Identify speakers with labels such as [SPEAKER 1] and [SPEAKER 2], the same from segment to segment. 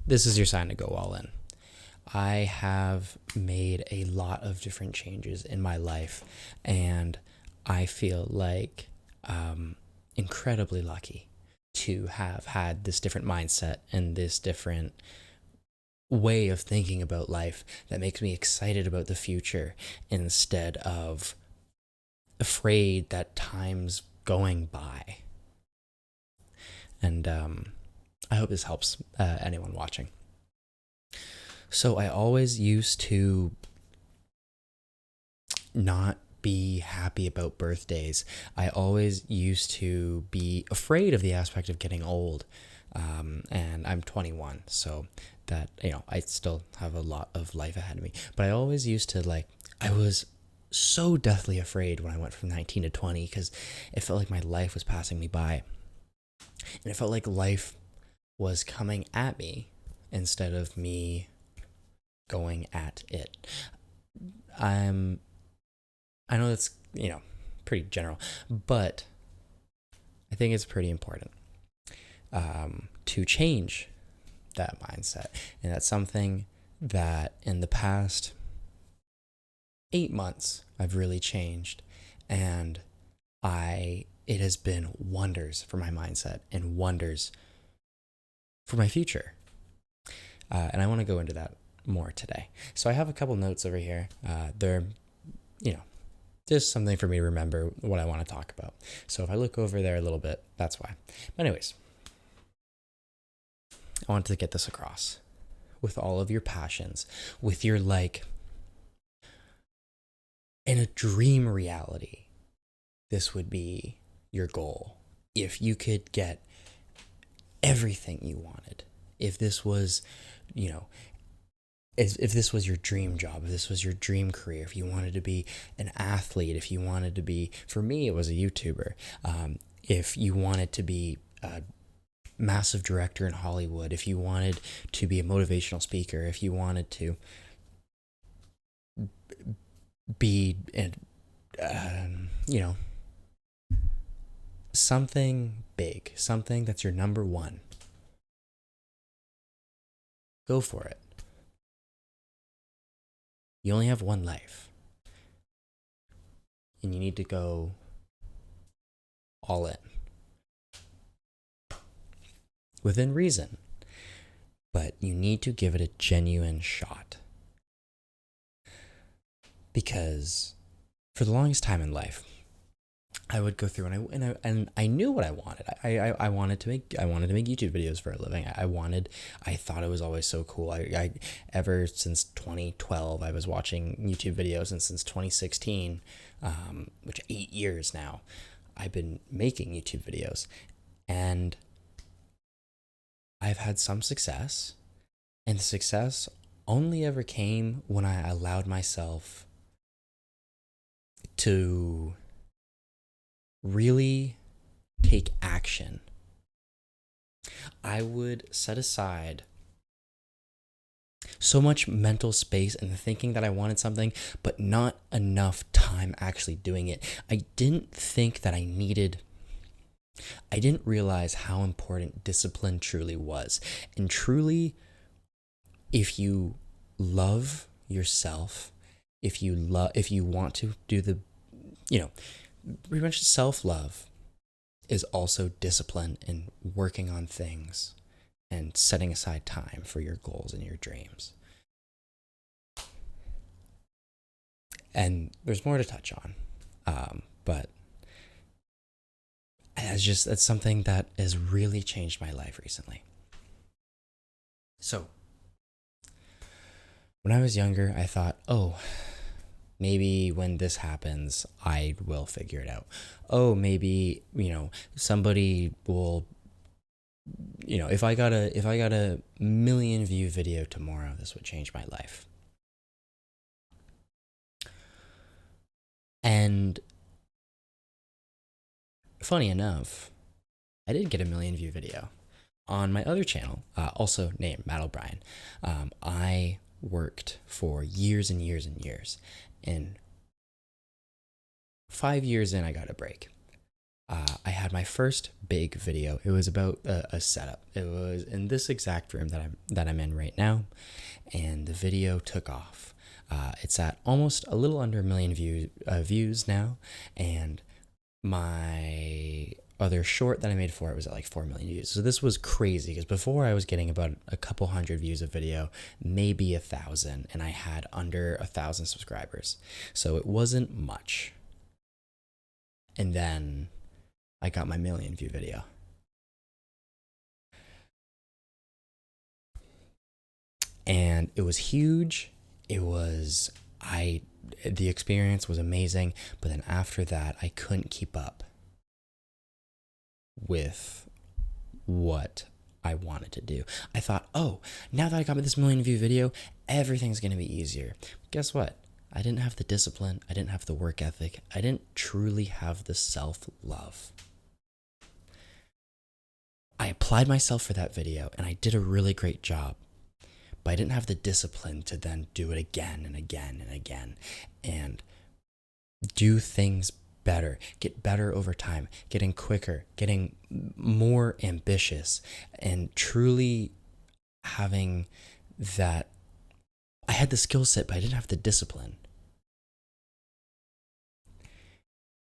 [SPEAKER 1] this is your sign to go all in. I have made a lot of different changes in my life, and I feel like incredibly lucky to have had this different mindset and this different way of thinking about life that makes me excited about the future instead of afraid that time's going by. And I hope this helps anyone watching. So I always used to not be happy about birthdays. I always used to be afraid of the aspect of getting old. And I'm 21, so that, I still have a lot of life ahead of me. But I always used to I was so deathly afraid when I went from 19 to 20 because it felt like my life was passing me by. And it felt like life was coming at me instead of me going at it. I know that's, pretty general, but I think it's pretty important to change that mindset. And that's something that in the past 8 months I've really changed, and it has been wonders for my mindset and wonders for my future. And I want to go into that more today. So I have a couple notes over here. They're, just something for me to remember what I want to talk about. So if I look over there a little bit, that's why. But anyways, I wanted to get this across. With all of your passions, with your in a dream reality, this would be your goal. If you could get everything you wanted, if this was, if this was your dream job, if this was your dream career, if you wanted to be an athlete, if you wanted to be, for me, it was a YouTuber. If you wanted to be a massive director in Hollywood, if you wanted to be a motivational speaker, if you wanted to be, something big, something that's your number one, go for it. You only have one life, and you need to go all in. Within reason, but you need to give it a genuine shot. Because for the longest time in life, I would go through and I knew what I wanted. I wanted to make YouTube videos for a living. I thought it was always so cool. I ever since 2012 I was watching YouTube videos, and since 2016, which 8 years now, I've been making YouTube videos, and I've had some success, and the success only ever came when I allowed myself to really take action. I would set aside so much mental space and the thinking that I wanted something, but not enough time actually doing it. I didn't realize how important discipline truly was. And truly, if you love yourself, if you want to do the, pretty much self-love is also discipline in working on things and setting aside time for your goals and your dreams. And there's more to touch on, but that's something that has really changed my life recently. So when I was younger, I thought, maybe when this happens, I will figure it out. Maybe, somebody will, if I got a million view video tomorrow, this would change my life. And funny enough, I did get a million view video on my other channel, also named Matt O'Brien. I worked for years and years and years, and 5 years in, I got a break. I had my first big video. It was about a setup. It was in this exact room that I'm in right now, and the video took off. It's at almost a little under a million views now, and my other short that I made for it was at like 4 million views. So this was crazy because before I was getting about a couple hundred views a video, maybe 1,000, and I had under 1,000 subscribers. So it wasn't much. And then I got my million view video. And it was huge. The experience was amazing, but then after that, I couldn't keep up with what I wanted to do. I thought, oh, now that I got this million view video, everything's going to be easier. Guess what? I didn't have the discipline. I didn't have the work ethic. I didn't truly have the self-love. I applied myself for that video and I did a really great job, but I didn't have the discipline to then do it again and again and again and do things better, get better over time, getting quicker, getting more ambitious, and truly having that. I had the skill set, but I didn't have the discipline.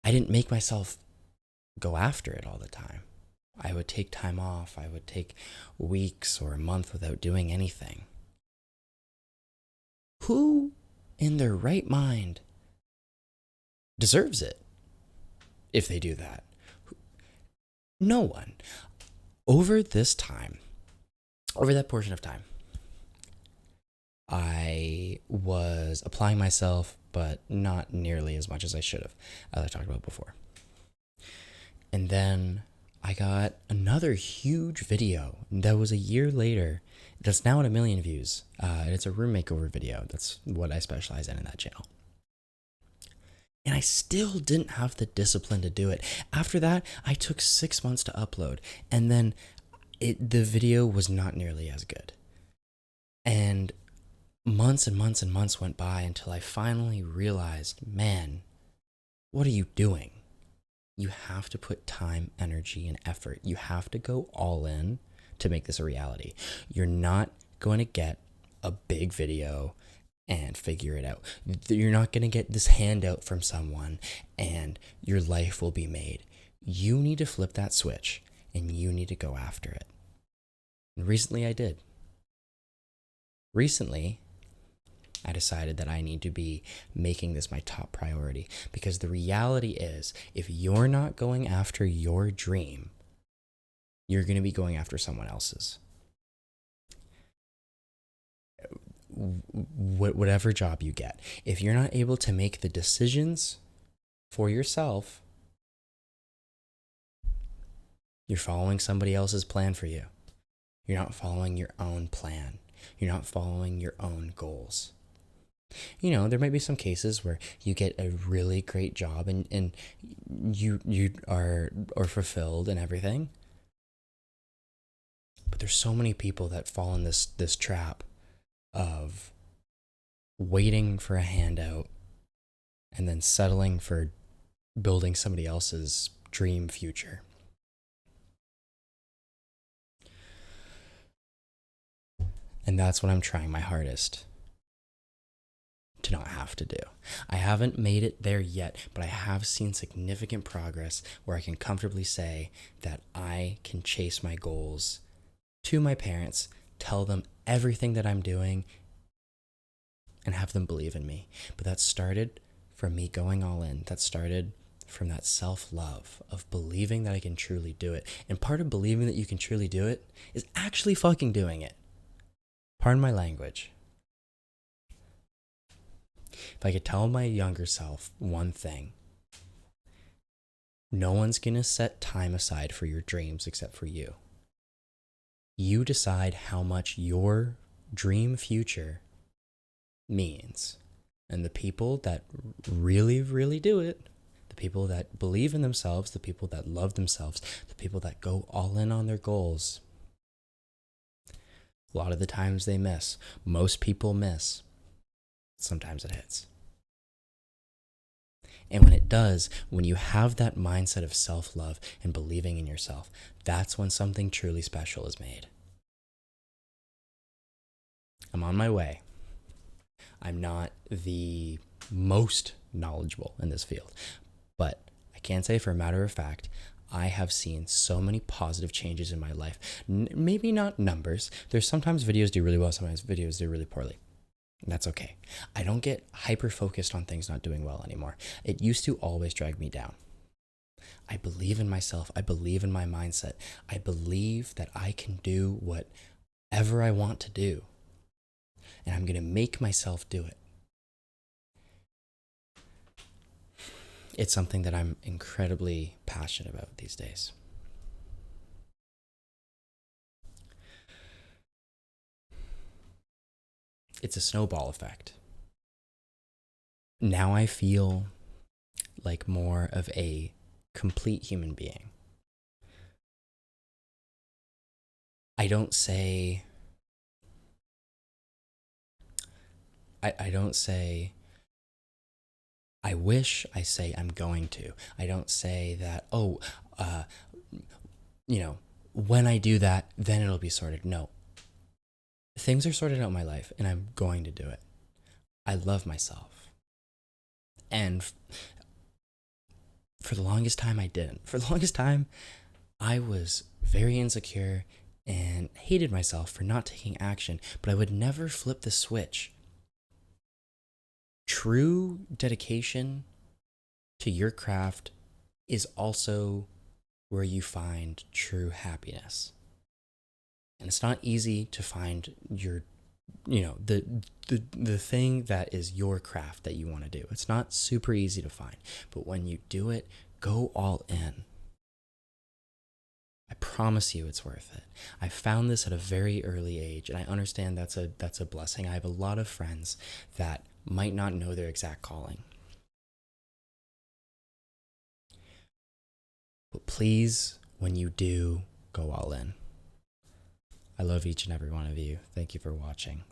[SPEAKER 1] I didn't make myself go after it all the time. I would take time off. I would take weeks or a month without doing anything. Who in their right mind deserves it if they do that? No one. Over that portion of time, I was applying myself, but not nearly as much as I should have, as I talked about before. And then I got another huge video that was a year later that's now at 1 million views. And it's a room makeover video. That's what I specialize in that channel. And I still didn't have the discipline to do it. After that, I took 6 months to upload. And then the video was not nearly as good. And months and months and months went by until I finally realized, man, what are you doing? You have to put time, energy, and effort. You have to go all in to make this a reality. You're not going to get a big video and figure it out. You're not going to get this handout from someone and your life will be made. You need to flip that switch and you need to go after it. And recently I did. Recently, I decided that I need to be making this my top priority, because the reality is, if you're not going after your dream, you're going to be going after someone else's. Whatever job you get, if you're not able to make the decisions for yourself, you're following somebody else's plan for you. You're not following your own plan. You're not following your own goals. You know, there might be some cases where you get a really great job and you are fulfilled and everything. But there's so many people that fall in this trap of waiting for a handout and then settling for building somebody else's dream future. And that's what I'm trying my hardest to not have to do. I haven't made it there yet, but I have seen significant progress where I can comfortably say that I can chase my goals to my parents, tell them everything that I'm doing, and have them believe in me. But that started from me going all in. That started from that self-love of believing that I can truly do it. And part of believing that you can truly do it is actually fucking doing it. Pardon my language. If I could tell my younger self one thing, no one's going to set time aside for your dreams except for you. You decide how much your dream future means. And the people that really, really do it, the people that believe in themselves, the people that love themselves, the people that go all in on their goals, a lot of the times they miss. Most people miss. Sometimes it hits. And when it does, when you have that mindset of self-love and believing in yourself, that's when something truly special is made. I'm on my way. I'm not the most knowledgeable in this field, but I can say for a matter of fact, I have seen so many positive changes in my life. Maybe not numbers. There's sometimes videos do really well, sometimes videos do really poorly. That's okay. I don't get hyper focused on things not doing well anymore. It used to always drag me down. I believe in myself. I believe in my mindset. I believe that I can do whatever I want to do. And I'm going to make myself do it. It's something that I'm incredibly passionate about these days. It's a snowball effect. Now I feel like more of a complete human being. I don't say I wish, I say I'm going to. I don't say that, when I do that, then it'll be sorted. No. Things are sorted out in my life and I'm going to do it. I love myself. And for the longest time, I didn't. For the longest time, I was very insecure and hated myself for not taking action, but I would never flip the switch. True dedication to your craft is also where you find true happiness. And it's not easy to find your, the thing that is your craft that you want to do. It's not super easy to find, but when you do it, go all in. I promise you it's worth it. I found this at a very early age, and I understand that's a blessing. I have a lot of friends that might not know their exact calling. But please, when you do, go all in. I love each and every one of you. Thank you for watching.